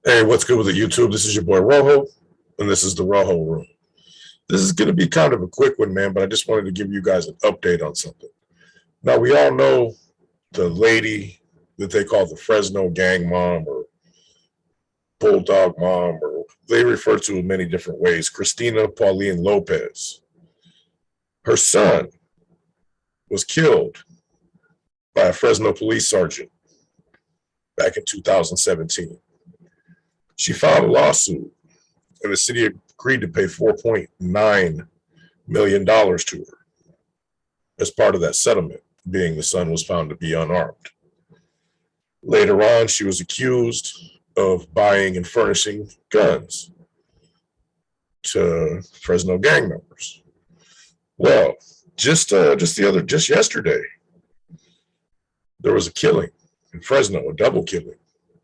Hey, what's good with the YouTube? This is your boy Rojo, and this is the Rojo Room. This is going to be kind of a quick one, man, but I just wanted to give you guys an update on something. Now, we all know the lady that they call the Fresno gang mom or bulldog mom, or they refer to in many different ways, Christina Pauline Lopez. Her son was killed by a Fresno police sergeant back in 2017. She filed a lawsuit, and the city agreed to pay $4.9 million to her as part of that settlement, being the son was found to be unarmed. Later on, she was accused of buying and furnishing guns to Fresno gang members. Well, just yesterday, there was a killing in Fresno, a double killing,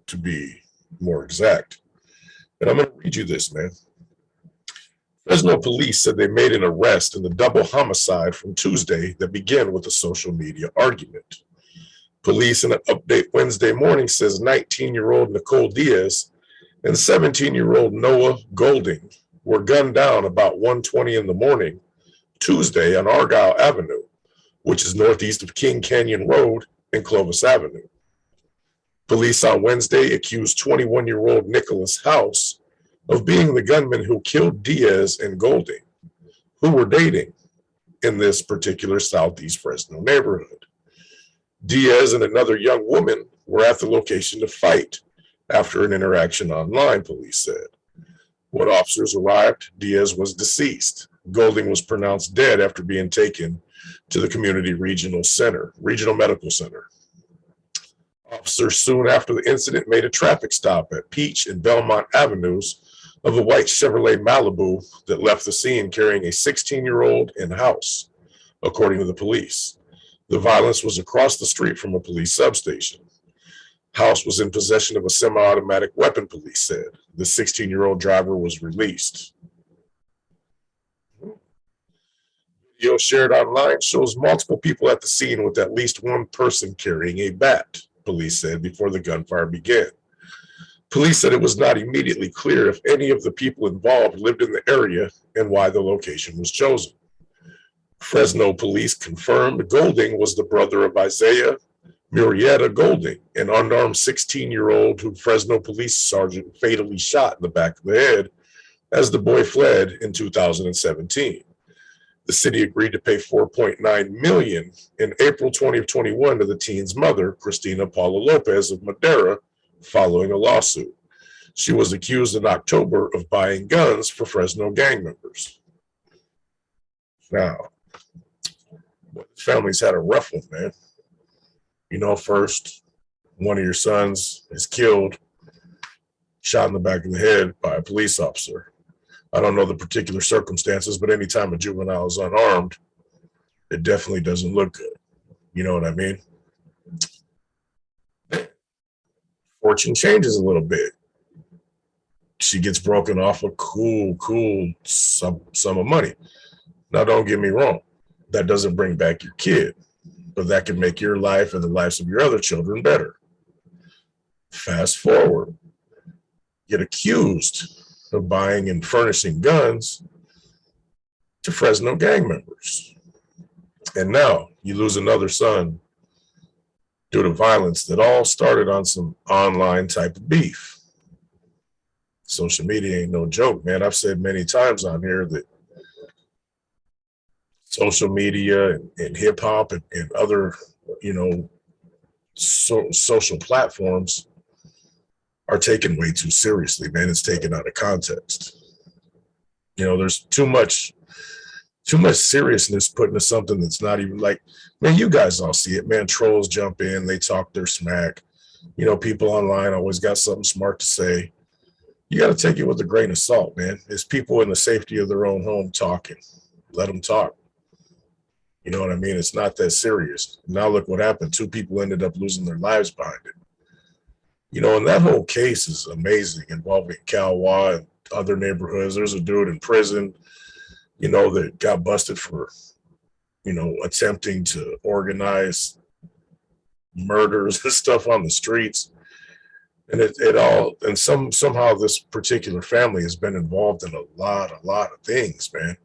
to be more exact. And I'm going to read you this, man. Fresno police said they made an arrest in the double homicide from Tuesday that began with a social media argument. Police in an update Wednesday morning says 19-year-old Nicole Diaz and 17-year-old Noah Golding were gunned down about 1:20 in the morning Tuesday on Argyle Avenue, which is northeast of King Canyon Road and Clovis Avenue. Police on Wednesday accused 21-year-old Nicholas House of being the gunman who killed Diaz and Golding, who were dating in this particular southeast Fresno neighborhood. Diaz and another young woman were at the location to fight after an interaction online, police said. When officers arrived, Diaz was deceased. Golding was pronounced dead after being taken to the community regional medical center. Officers soon after the incident made a traffic stop at Peach and Belmont Avenues of a white Chevrolet Malibu that left the scene carrying a 16-year-old and House, according to the police. The violence was across the street from a police substation. House was in possession of a semi-automatic weapon, police said. The 16-year-old driver was released. Video shared online shows multiple people at the scene with at least one person carrying a bat, police said, before the gunfire began. Police said it was not immediately clear if any of the people involved lived in the area and why the location was chosen. Fresno police confirmed Golding was the brother of Isaiah Murrieta Golding, an unarmed 16-year-old who Fresno police sergeant fatally shot in the back of the head as the boy fled in 2017. The city agreed to pay $4.9 million in April 2021 to the teen's mother, Christina Paula Lopez of Madera, following a lawsuit. She was accused in October of buying guns for Fresno gang members. Now, this family's had a rough one, man. You know, first, one of your sons is killed, shot in the back of the head by a police officer. I don't know the particular circumstances, but anytime a juvenile is unarmed, it definitely doesn't look good. You know what I mean? Fortune changes a little bit. She gets broken off a cool sum of money. Now, don't get me wrong. That doesn't bring back your kid, but that can make your life and the lives of your other children better. Fast forward, get accused of buying and furnishing guns to Fresno gang members. And now you lose another son due to violence that all started on some online type of beef. Social media ain't no joke, man. I've said many times on here that social media and hip hop and other, social platforms are taken way too seriously, man. It's taken out of context. There's too much seriousness put into something that's not even like, man, you guys all see it, man. Trolls jump in, they talk their smack. People online always got something smart to say. You got to take it with a grain of salt, man. It's people in the safety of their own home talking. Let them talk. You know what I mean? It's not that serious. Now look what happened. 2 people ended up losing their lives behind it. And that whole case is amazing, involving Calwa and other neighborhoods. There's a dude in prison, that got busted for, attempting to organize murders and stuff on the streets. And it all, and somehow this particular family has been involved in a lot of things, man.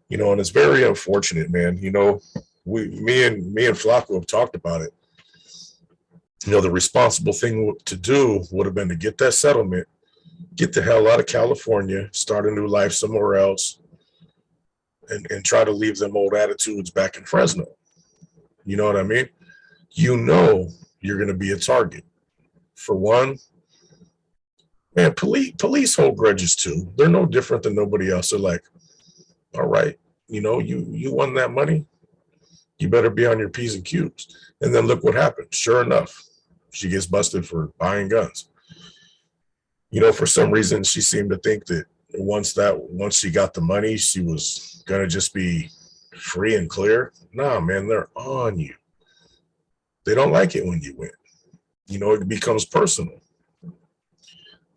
And it's very unfortunate, man. Me and Flacco have talked about it. The responsible thing to do would have been to get that settlement, get the hell out of California, start a new life somewhere else, and try to leave them old attitudes back in Fresno. You know what I mean? You know you're going to be a target. For one, man, police hold grudges too. They're no different than nobody else. They're like, all right, you won that money. You better be on your P's and Q's. And then look what happened. Sure enough, she gets busted for buying guns. For some reason, she seemed to think that once she got the money, she was gonna just be free and clear. Nah, man, they're on you. They don't like it when you win. It becomes personal.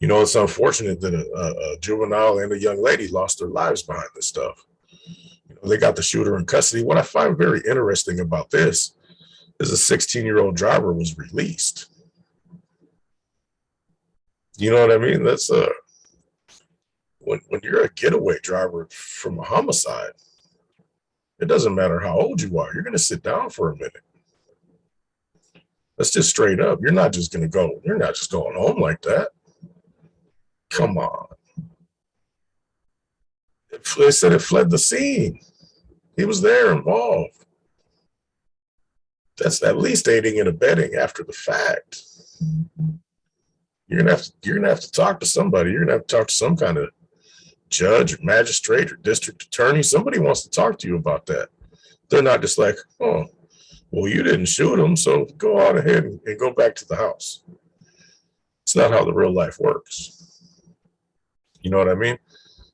It's unfortunate that a juvenile and a young lady lost their lives behind this stuff. They got the shooter in custody. What I find very interesting about this is a 16-year-old driver was released. You know what I mean? That's when you're a getaway driver from a homicide, it doesn't matter how old you are. You're going to sit down for a minute. That's just straight up. You're not just going home like that. Come on. They said it fled the scene. He was there involved. That's at least aiding and abetting after the fact. You're gonna have to talk to somebody. You're gonna have to talk to some kind of judge or magistrate or district attorney. Somebody wants to talk to you about that. They're not just like, oh, well, you didn't shoot him, so go on ahead and go back to the house. It's not how the real life works. You know what I mean?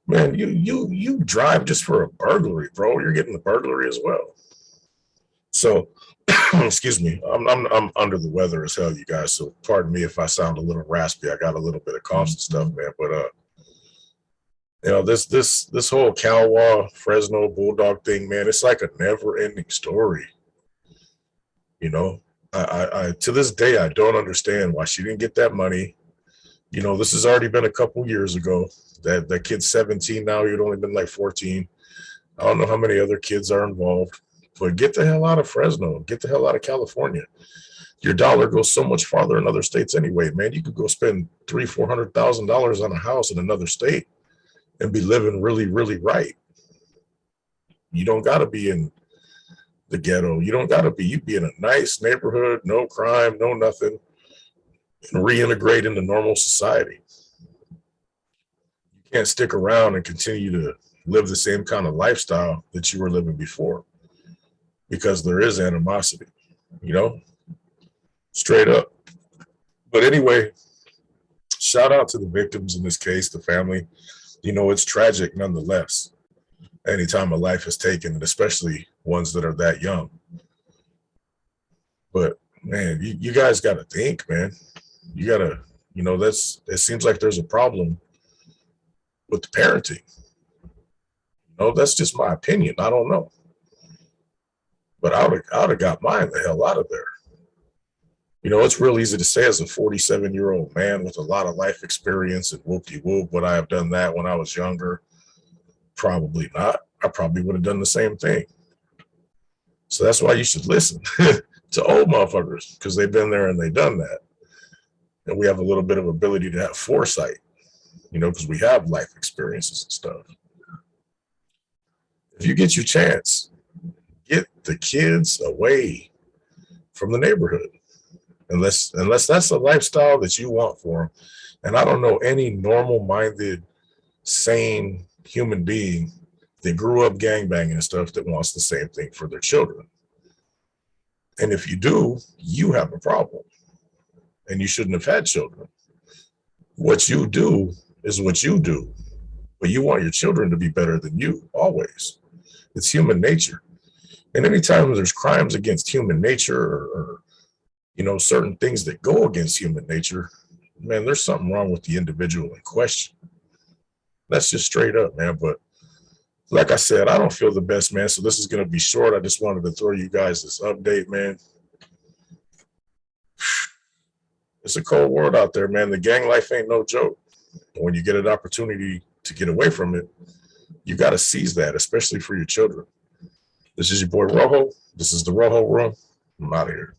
Man, you drive just for a burglary, bro. You're getting the burglary as well. So, excuse me, I'm under the weather as hell, you guys. So pardon me if I sound a little raspy. I got a little bit of coughs and stuff, man. But this whole Calwa Fresno Bulldog thing, man, it's like a never-ending story. I to this day I don't understand why she didn't get that money. This has already been a couple years ago. That kid's 17 now. He'd only been like 14. I don't know how many other kids are involved, but get the hell out of Fresno. Get the hell out of California. Your dollar goes so much farther in other states anyway, man. You could go spend $300,000-$400,000 on a house in another state and be living really, really right. You don't got to be in the ghetto. You don't got to be. You be in a nice neighborhood, no crime, no nothing, and reintegrate into normal society. You can't stick around and continue to live the same kind of lifestyle that you were living before because there is animosity, straight up. But anyway, shout out to the victims in this case, the family. It's tragic nonetheless. Anytime a life is taken, and especially ones that are that young. But man, you guys got to think, man. You got to, it seems like there's a problem with the parenting. That's just my opinion. I don't know. But I would have got mine the hell out of there. It's real easy to say as a 47-year-old man with a lot of life experience and whoop-de-whoop, would I have done that when I was younger? Probably not. I probably would have done the same thing. So that's why you should listen to old motherfuckers, because they've been there and they've done that. And we have a little bit of ability to have foresight, because we have life experiences and stuff. If you get your chance, get the kids away from the neighborhood. Unless that's the lifestyle that you want for them. And I don't know any normal-minded, sane human being that grew up gangbanging and stuff that wants the same thing for their children. And if you do, you have a problem. And you shouldn't have had children. What you do is what you do. But you want your children to be better than you, always. It's human nature. And anytime there's crimes against human nature or certain things that go against human nature, man, there's something wrong with the individual in question. That's just straight up, man. But like I said, I don't feel the best, man. So this is going to be short. I just wanted to throw you guys this update, man. It's a cold world out there, man. The gang life ain't no joke. When you get an opportunity to get away from it, you got to seize that, especially for your children. This is your boy Rojo. This is the Rojo Room. I'm out of here.